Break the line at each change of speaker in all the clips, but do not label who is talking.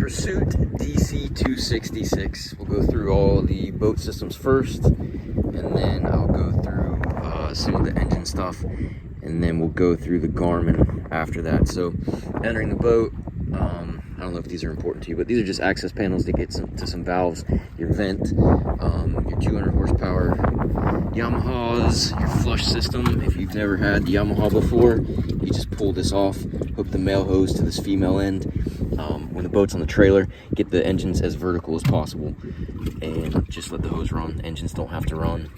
Pursuit DC266. We'll go through all the boat systems first, and then I'll go through some of the engine stuff, and then we'll go through the Garmin after that. So entering the boat, I don't know if these are important to you, but these are just access panels to get to some valves, your vent, your 200 horsepower Yamahas, your flush system. If you've never had the Yamaha before, you just pull this off, hook the male hose to this female end. When the boat's on the trailer, get the engines as vertical as possible and just let the hose run. Engines don't have to run.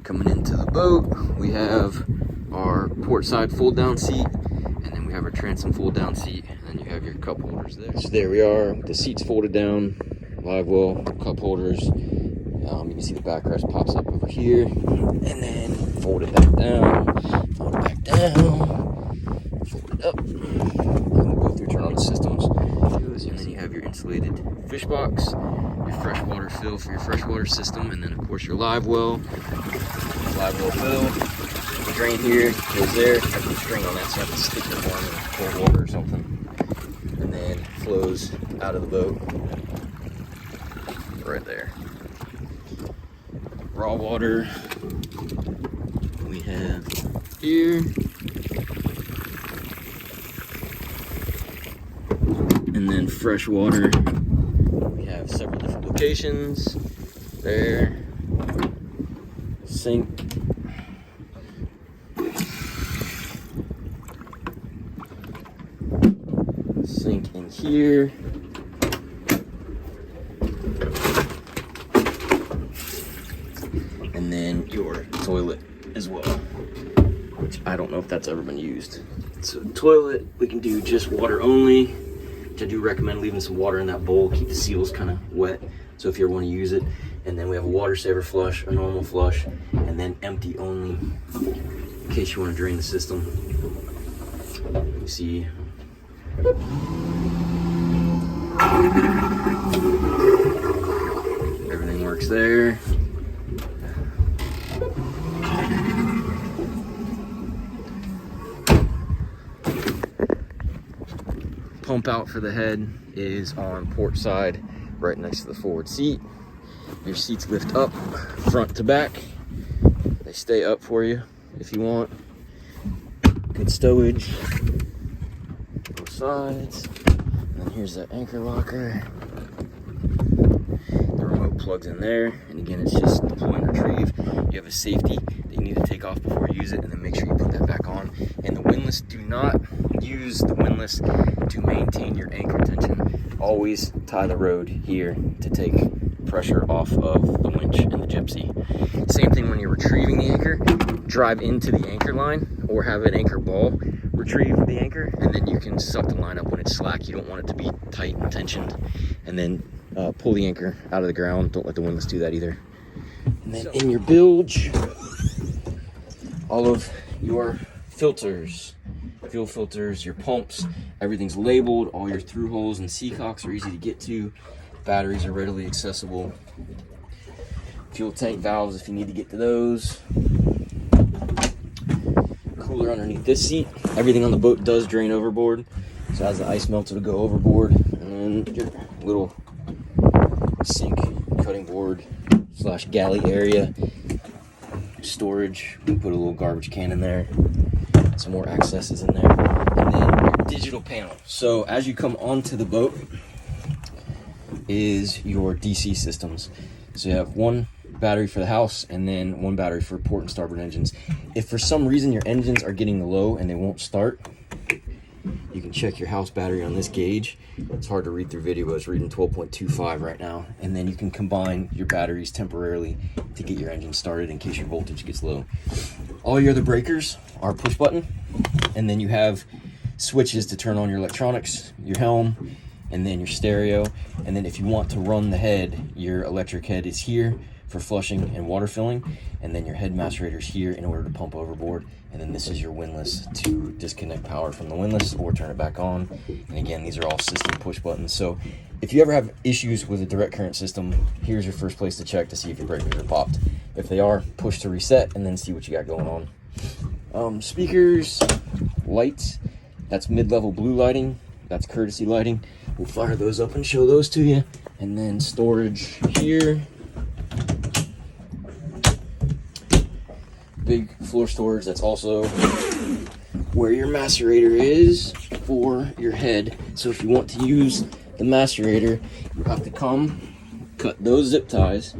Coming into the boat, we have our port side fold down seat, and then we have our transom fold down seat, and then you have your cup holders there. So there we are, the seats folded down, live well, cup holders. You can see the backrest pops up over here, and then fold it back down, fold it back down, fold it up, and we'll go through, turn on the systems, and then you have your insulated fish box, your freshwater fill for your freshwater system, and then of course your live well fill. The drain here goes there, has a string on that, so you have to stick your arm in cold water or something, and then flows out of the boat right there. Raw water we have here, and then fresh water we have several different locations there. Sink, in here, and then your toilet as well, which I don't know if that's ever been used. So toilet, we can do just water only, which I do recommend leaving some water in that bowl, keep the seals kind of wet, so if you ever want to use it. And then we have a water saver flush, a normal flush, and then empty only in case you want to drain the system. You see everything works there. Pump out for the head is on port side, right next to the forward seat. Your seats lift up front to back. They stay up for you if you want. Good stowage, both sides. And then here's that anchor locker. The remote plugs in there, and again, it's just pull and retrieve. You have a safety that you need to take off before you use it, and then make sure you put that back on. And the windlass, do not use the windlass to maintain your anchor tension. Always tie the rod here to take pressure off of the winch and the gypsy. Same thing when you're retrieving the anchor, drive into the anchor line or have an anchor ball retrieve the anchor, and then you can suck the line up when it's slack. You don't want it to be tight and tensioned. And then pull the anchor out of the ground. Don't let the windlass do that either. And then in your bilge, all of your filters, fuel filters, your pumps, everything's labeled. All your through holes and seacocks are easy to get to. Batteries are readily accessible. Fuel tank valves if you need to get to those. Cooler underneath this seat. Everything on the boat does drain overboard. So as the ice melts, it'll go overboard. And then your little sink, cutting board / galley area. Storage. We can put a little garbage can in there. Some more accesses in there. And then your digital panel. So as you come onto the boat is your DC systems. So you have one battery for the house and then one battery for port and starboard engines. If for some reason your engines are getting low and they won't start, you can check your house battery on this gauge. It's hard to read through video, but it's reading 12.25 right now. And then you can combine your batteries temporarily to get your engine started in case your voltage gets low. All your other breakers are push button, and then you have switches to turn on your electronics, your helm, and then your stereo. And then if you want to run the head, your electric head is here for flushing and water filling, and then your head macerator is here in order to pump overboard. And then this is your windlass to disconnect power from the windlass or turn it back on. And again, these are all system push buttons. So if you ever have issues with a direct current system, here's your first place to check to see if your breakers are popped. If they are, push to reset and then see what you got going on. Speakers, lights, that's mid-level blue lighting. That's courtesy lighting. We'll fire those up and show those to you. And then storage here. Big floor storage. That's also where your macerator is for your head. So if you want to use the macerator, you have to come, cut those zip ties,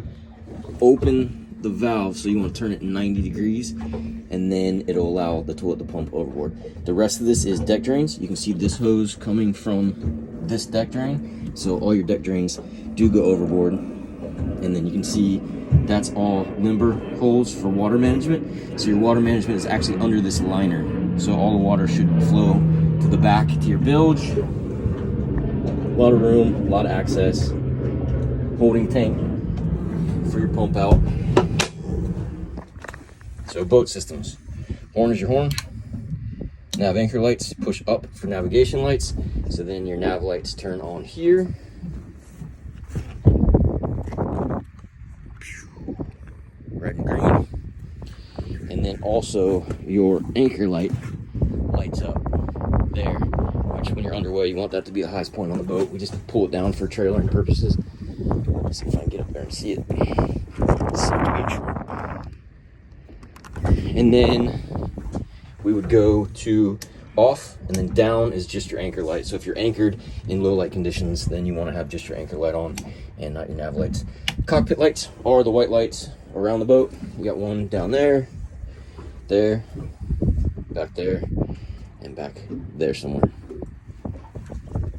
open the valve, so you want to turn it 90 degrees, and then it'll allow the toilet to pump overboard. The rest of this is deck drains. You can see this hose coming from this deck drain, so all your deck drains do go overboard. And then you can see that's all limber holes for water management. So your water management is actually under this liner, so all the water should flow to the back to your bilge. A lot of room, a lot of access. Holding tank for your pump out. So boat systems. Horn is your horn. Nav anchor lights, push up for navigation lights. So then your nav lights turn on here. Red and green. And then also your anchor light lights up there, which when you're underway, you want that to be the highest point on the boat. We just pull it down for trailering purposes. Let's see if I can get up there and see it. And then we would go to off, and then down is just your anchor light. So if you're anchored in low light conditions, then you want to have just your anchor light on and not your nav lights. Cockpit lights are the white lights around the boat. You got one down there, back there, and back there somewhere.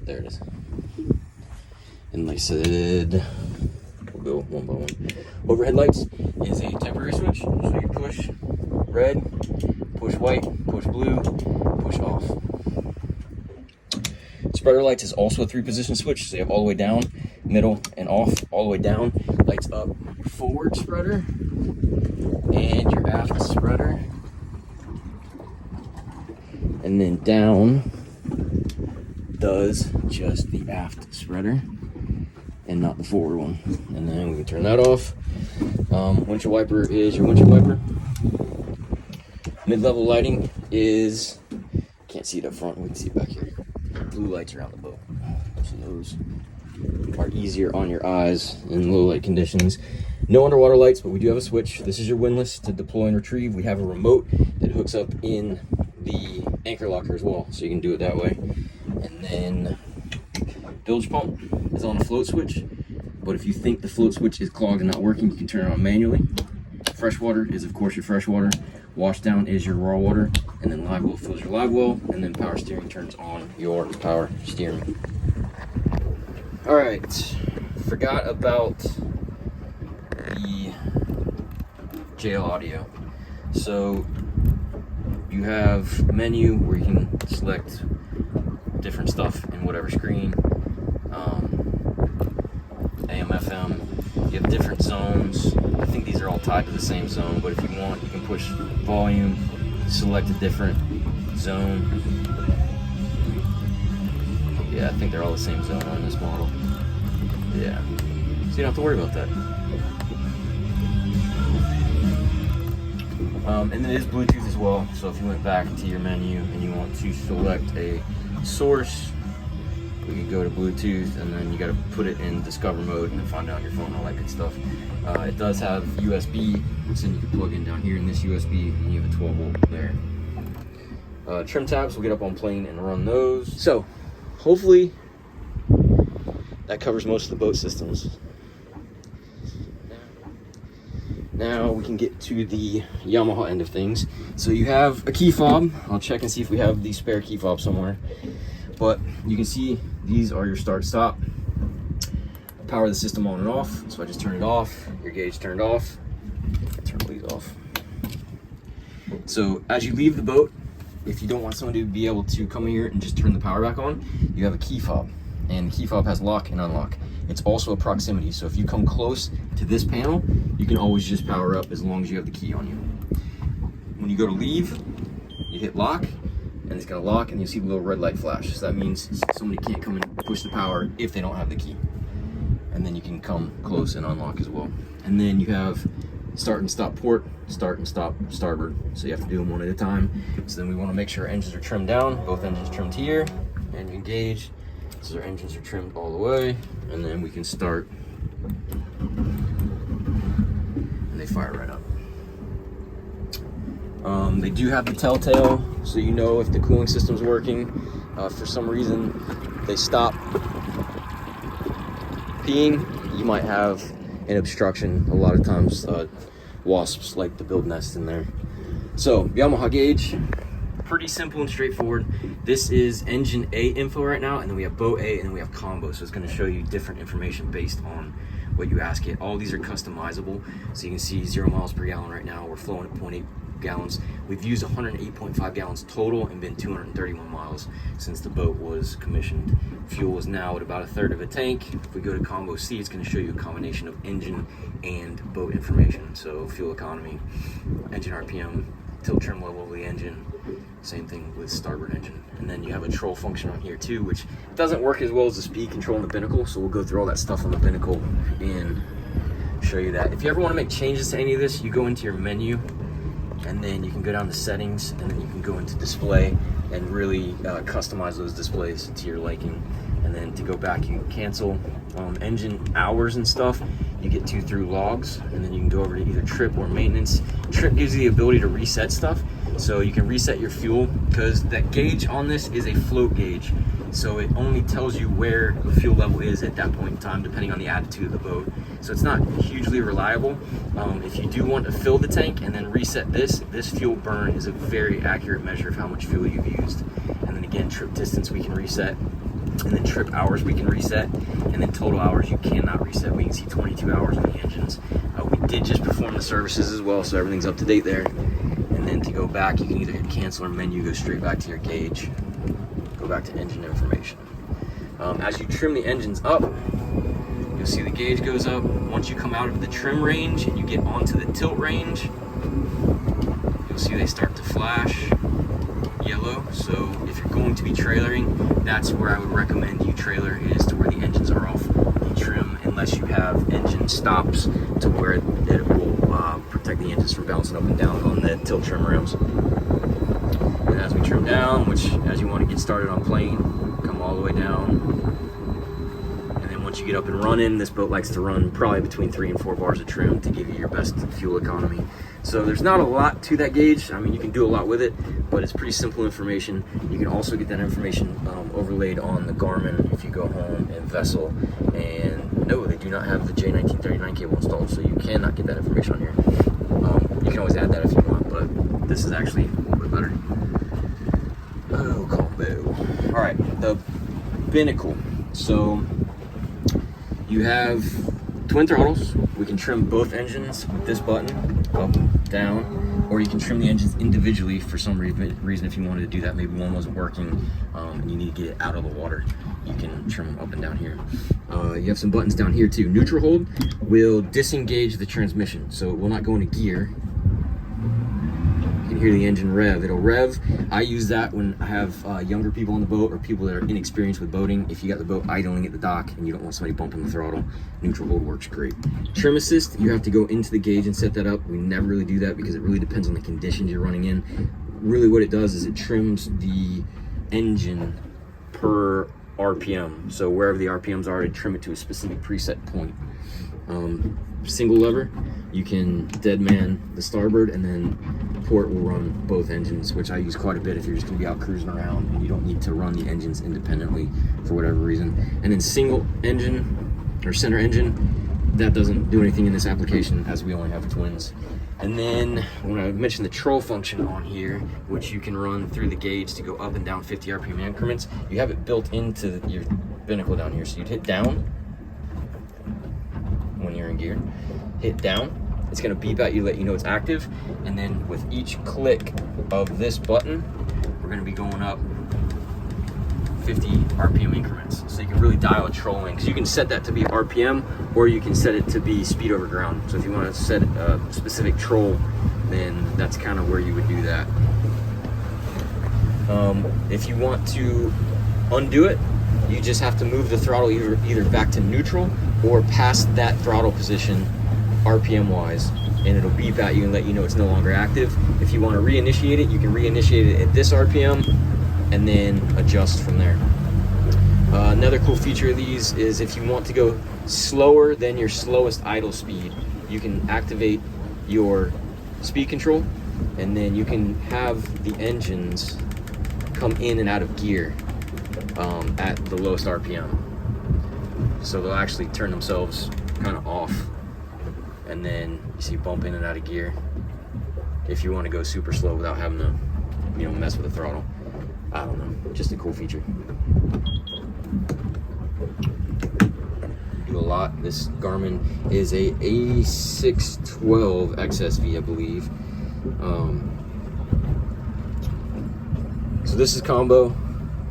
There it is. And like I said, we'll go one by one. Overhead lights is a temporary switch. So you push red, push white, push blue, push off. Spreader lights is also a 3-position switch. So you have all the way down, middle, and off. All the way down, lights up your forward spreader and your aft spreader. And then down does just the aft spreader and not the forward one. And then we can turn that off. Windshield wiper is your windshield wiper. Mid-level lighting is, can't see it up front, we can see it back here. Blue lights around the boat. So those are easier on your eyes in low light conditions. No underwater lights, but we do have a switch. This is your windlass to deploy and retrieve. We have a remote that hooks up in the anchor locker as well, so you can do it that way. And then bilge pump is on a float switch, but if you think the float switch is clogged and not working, you can turn it on manually. Freshwater is of course your freshwater. Washdown is your raw water, and then live well fills your live well, and then power steering turns on your power steering. All right, forgot about the JL audio. So you have a menu where you can select different stuff in whatever screen. AM, FM. You have different zones. I think these are all tied to the same zone, but if you want, you can push volume, select a different zone. Yeah, I think they're all the same zone on this model. Yeah, so you don't have to worry about that. And it is Bluetooth as well, so if you went back to your menu and you want to select a source, we can go to Bluetooth, and then you got to put it in Discover mode and find it on your phone, all that good stuff. It does have USB, which then you can plug in down here in this USB, and you have a 12 volt there. Trim tabs, we'll get up on plane and run those. So hopefully that covers most of the boat systems. Now we can get to the Yamaha end of things. So you have a key fob. I'll check and see if we have the spare key fob somewhere. But you can see these are your start stop. Power the system on and off. So I just turn it off. Your gauge turned off. Turn these off. So as you leave the boat, if you don't want someone to be able to come here and just turn the power back on, you have a key fob. And the key fob has lock and unlock. It's also a proximity. So if you come close to this panel, you can always just power up as long as you have the key on you. When you go to leave, you hit lock, and it's gonna lock, and you'll see the little red light flash. So that means somebody can't come and push the power if they don't have the key. And then you can come close and unlock as well. And then you have start and stop port, start and stop starboard. So you have to do them one at a time. So then we wanna make sure our engines are trimmed down, both engines trimmed here, engine gauge. So our engines are trimmed all the way, and then we can start, and they fire right up. They do have the telltale, so you know if the cooling system's working. For some reason they stop peeing, you might have an obstruction. A lot of times wasps like to build nests in there. So Yamaha gauge, pretty simple and straightforward. This is engine A info right now, and then we have boat A, and then we have combo, so it's going to show you different information based on what you ask it. All these are customizable, so you can see 0 miles per gallon right now. We're flowing at 0.8 gallons. We've used 108.5 gallons total and been 231 miles since the boat was commissioned. Fuel is now at about 1/3 of a tank. If we go to combo C, it's going to show you a combination of engine and boat information. So fuel economy, engine RPM, tilt trim level of the engine, same thing with starboard engine. And then you have a troll function on here too, which doesn't work as well as the speed control on the binnacle, so we'll go through all that stuff on the binnacle and show you that. If you ever want to make changes to any of this, you go into your menu, and then you can go down to settings, and then you can go into display and really customize those displays to your liking. And then to go back, you can cancel engine hours and stuff. You get 2 through logs, and then you can go over to either trip or maintenance. Trip gives you the ability to reset stuff, so you can reset your fuel, because that gauge on this is a float gauge, so it only tells you where the fuel level is at that point in time, depending on the attitude of the boat. So it's not hugely reliable. If you do want to fill the tank and then reset this fuel burn is a very accurate measure of how much fuel you've used. And then again, trip distance we can reset, and then trip hours we can reset, and then total hours you cannot reset. We can see 22 hours on the engines. We did just perform the services as well, so everything's up to date there. And then to go back, you can either hit cancel or menu, go straight back to your gauge, go back to engine information. As you trim the engines up, you'll see the gauge goes up. Once you come out of the trim range and you get onto the tilt range, you'll see they start to flash yellow. So if you're going to be trailering, that's where I would recommend you trailer, is to where the engines are off the trim, unless you have engine stops to where it will protect the engines from bouncing up and down on the tilt trim rams. And as we trim down, which as you want to get started on plane, come all the way down. Once you get up and running, this boat likes to run probably between 3 and 4 bars of trim to give you your best fuel economy. So there's not a lot to that gauge. I mean, you can do a lot with it, but it's pretty simple information. You can also get that information overlaid on the Garmin if you go home and vessel. And no, they do not have the J1939 cable installed, so you cannot get that information on here. You can always add that if you want, but this is actually a little bit better. Oh, combo. All right, the binnacle. So you have twin throttles. We can trim both engines with this button, up, down, or you can trim the engines individually for some reason if you wanted to do that. Maybe one wasn't working and you need to get it out of the water. You can trim them up and down here. You have some buttons down here too. Neutral hold will disengage the transmission, so it will not go into gear. You can hear the engine rev. It'll rev. I use that when I have younger people on the boat or people that are inexperienced with boating. If you got the boat idling at the dock and you don't want somebody bumping the throttle, neutral hold works great. Trim assist, you have to go into the gauge and set that up. We never really do that because it really depends on the conditions you're running in. Really what it does is it trims the engine per RPM. So wherever the RPMs are, it trim it to a specific preset point. Single lever, you can dead man the starboard, and then port will run both engines, which I use quite a bit if you're just going to be out cruising around and you don't need to run the engines independently for whatever reason. And then single engine or center engine, that doesn't do anything in this application as we only have twins. And then when I mentioned the troll function on here, which you can run through the gauge to go up and down 50 RPM increments, you have it built into your binnacle down here. So you'd hit down when you're in gear, hit down, it's going to beep at you, let you know it's active, and then with each click of this button, we're going to be going up 50 RPM increments. So you can really dial a trolling, because you can set that to be RPM, or you can set it to be speed over ground. So if you want to set a specific troll, then that's kind of where you would do that. If you want to undo it, you just have to move the throttle either back to neutral or past that throttle position RPM wise, and it'll beep at you and let you know it's no longer active. If you want to reinitiate it, you can reinitiate it at this RPM and then adjust from there. Another cool feature of these is if you want to go slower than your slowest idle speed, you can activate your speed control, and then you can have the engines come in and out of gear at the lowest RPM. So they'll actually turn themselves kind of off, and then you see bump in and out of gear if you want to go super slow without having to, you know, mess with the throttle. I don't know, just a cool feature. Do a lot. This Garmin is a A612 XSV, I believe. So this is combo.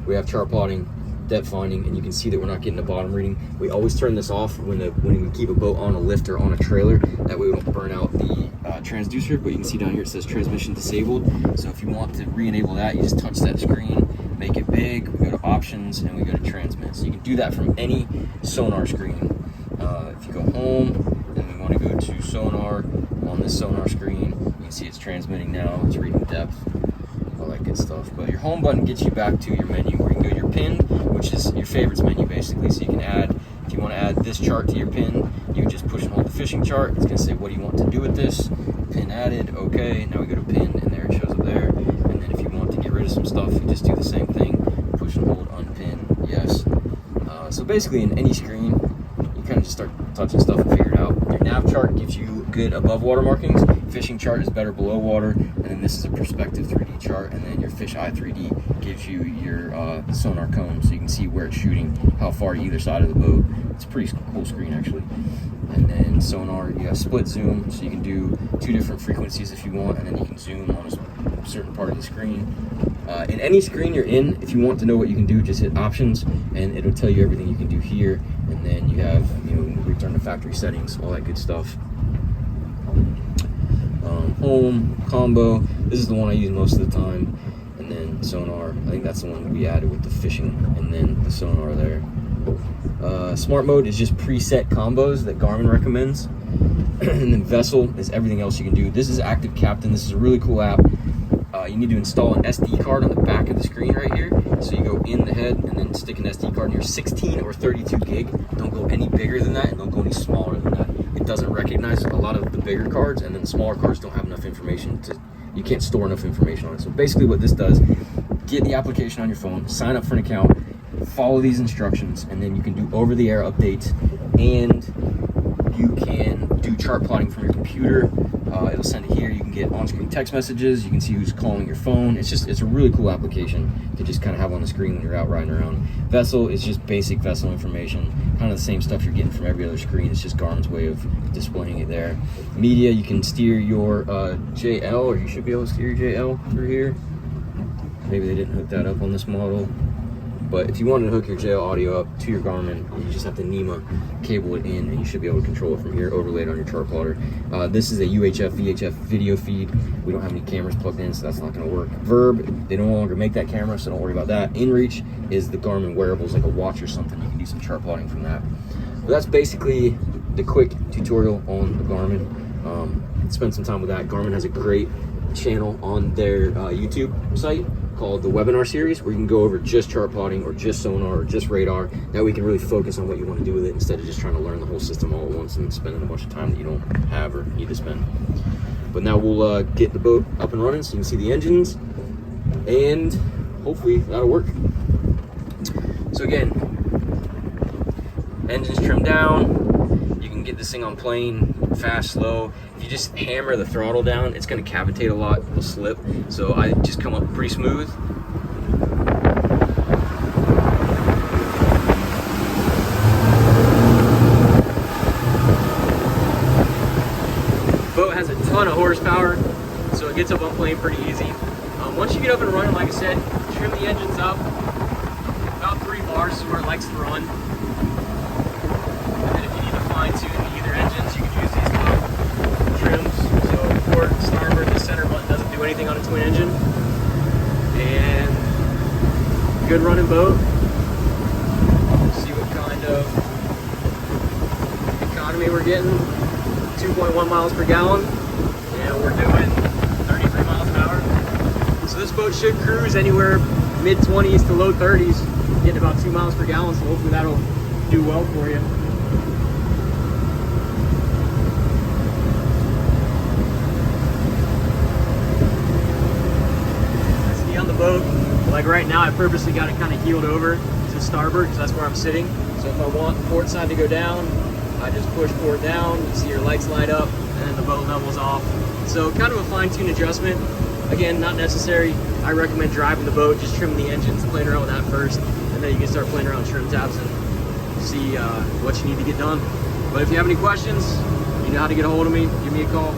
We have chart plotting, depth finding, and you can see that we're not getting a bottom reading. We always turn this off when we keep a boat on a lift or on a trailer. That way we don't burn out the transducer. But you can see down here it says transmission disabled. So if you want to re-enable that, you just touch that screen, make it big, we go to options, and we go to transmit. So you can do that from any sonar screen. If you go home and we want to go to sonar, on this sonar screen, you can see it's transmitting now, it's reading depth, all that good stuff. But your home button gets you back to your menu where you can go to your pin, which is your favorites menu basically. So you can add, if you want to add this chart to your pin, you can just push and hold the fishing chart. It's going to say, what do you want to do with this? Pin added, okay. Now we go to pin, and there it shows up there. And then if you want to get rid of some stuff, you just do the same thing, push and hold, unpin, yes. So basically in any screen, you kind of just start touching stuff and figure it out. Your nav chart gives you good above water markings. Fishing chart is better below water, and then this is a perspective 3D chart, and then your fish eye 3D gives you your sonar cone, so you can see where it's shooting, how far either side of the boat. It's a pretty cool screen actually. And then sonar, you have split zoom, so you can do 2 different frequencies if you want, and then you can zoom on a certain part of the screen. In any screen you're in, if you want to know what you can do, just hit options, and it'll tell you everything you can do here. And then you have, you know, return to factory settings, all that good stuff. Home, combo, this is the one I use most of the time. And then sonar, I think that's the one we added with the fishing, and then the sonar there. Smart mode is just preset combos that Garmin recommends. And then vessel is everything else you can do. This is Active Captain. This is a really cool app. You need to install an SD card on the back of the screen right here. So you go in the head and then stick an SD card in here, 16 or 32 gig. Don't go any bigger than that, and don't go any smaller than that. It doesn't recognize a lot of the bigger cards, and then the smaller cards don't have enough information you can't store enough information on it. So basically what this does, get the application on your phone, sign up for an account, follow these instructions, and then you can do over-the-air updates, and you can do chart plotting from your computer. It'll send it here. You can get on-screen text messages. You can see who's calling your phone. It's a really cool application to just kind of have on the screen when you're out riding around. Vessel is just basic vessel information, kind of the same stuff you're getting from every other screen. It's just Garmin's way of displaying it there. Media, you can steer your JL, or you should be able to steer your JL through here. Maybe they didn't hook that up on this model. But if you wanted to hook your JL audio up to your Garmin, you just have to NEMA cable it in, and you should be able to control it from here, overlay it on your chart plotter. This is a UHF, VHF video feed. We don't have any cameras plugged in, so that's not going to work. Verb, they no longer make that camera, so don't worry about that. InReach is the Garmin wearables, like a watch or something. You can do some chart plotting from that. But that's basically the quick tutorial on the Garmin. Spend some time with that. Garmin has a great channel on their YouTube site called the webinar series, where you can go over just chart plotting or just sonar or just radar. That way you can really focus on what you want to do with it, instead of just trying to learn the whole system all at once and spending a bunch of time that you don't have or need to spend. But now we'll get the boat up and running so you can see the engines, and hopefully that'll work. So again, engines trimmed down. You can get this thing on plane, fast, slow. If you just hammer the throttle down, it's going to cavitate a lot, it'll slip. So I just come up pretty smooth. Boat has a ton of horsepower, so it gets up on plane pretty easy. Once you get up and running, like I said, trim the engines up about 3 bars is where it likes to run. And then if you need to fine tune either engines, you can use these little trims. So port, starboard, the center button doesn't do anything on a twin engine. And good running boat. See what kind of economy we're getting. 2.1 miles per gallon. And we're doing 33 miles an hour. So this boat should cruise anywhere mid-20s to low 30s
getting about 2 miles per gallon, so hopefully that'll do well for you. See on the boat, like right now I purposely got it kind of heeled over to starboard because that's where I'm sitting. So if I want the port side to go down, I just push port down, you see your lights light up, and then the boat levels off. So kind of a fine-tuned adjustment. Again, not necessary. I recommend driving the boat, just trimming the engines, playing around with that first, and then you can start playing around with trim tabs and see what you need to get done. But if you have any questions, you know how to get a hold of me. Give me a call.